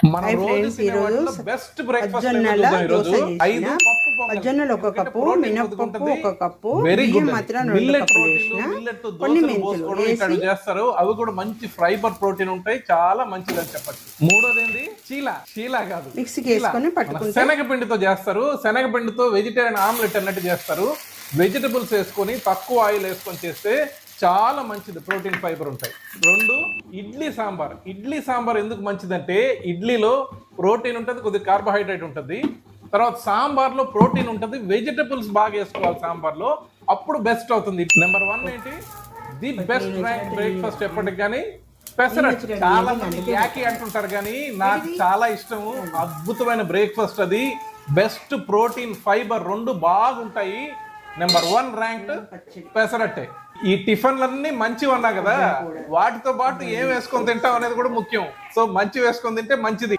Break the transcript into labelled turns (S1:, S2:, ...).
S1: మనం రోజు తినే వాటిలో బెస్ట్ బ్రేక్ఫాస్ట్
S2: దోశ చేసిన పజ్జొన్నలు ఒక కప్పు, మినప్పప్పు ఒక కప్పు, బియ్యం మాత్రం 2 కప్పులు వేసిన, కొన్ని మెంతులు వేసి
S1: చేస్తారు. అవి కూడా మంచి ఫైబర్ ప్రోటీన్ ఉంటాయి, చాలా మంచిది అని చెప్పచ్చు. మూడోది ఏంటి? చీలా కాదు,
S2: మిక్సీకి వేసుకొని పట్టుకుంటే
S1: శనగపిండితో చేస్తారు. శనగపిండితో వెజిటేరియన్ ఆమ్లెట్ అన్నట్టు చేస్తారు. వెజిటబుల్స్ వేసుకొని తక్కువ ఆయిల్ వేసుకొని చేస్తే చాలా మంచిది, ప్రోటీన్ ఫైబర్ ఉంటాయి. 2, ఇడ్లీ సాంబార్ ఎందుకు మంచిదంటే ఇడ్లీలో ప్రోటీన్ ఉంటుంది, కొద్దిగా కార్బోహైడ్రేట్ ఉంటుంది. తర్వాత సాంబార్లో ప్రోటీన్ ఉంటుంది, వెజిటబుల్స్ బాగా వేసుకోవాలి సాంబార్లో, అప్పుడు బెస్ట్ అవుతుంది. నెంబర్ 1 ఏంటి? ది బెస్ట్ బ్రేక్ఫాస్ట్ ఎప్పటికి కానీ పెసరట్టు. చాలా మంది యాకి అంటుంటారు కానీ నాకు చాలా ఇష్టము. అద్భుతమైన బ్రేక్ఫాస్ట్ అది. బెస్ట్ ప్రోటీన్ ఫైబర్ 2 బాగుంటాయి. నెంబర్ 1 ర్యాంక్ పెసరట్టే. ఈ టిఫిన్లన్నీ మంచివి అన్నా కదా, వాటితో పాటు ఏం వేసుకొని తింటాం అనేది కూడా ముఖ్యం. సో మంచి వేసుకొని తింటే మంచిది.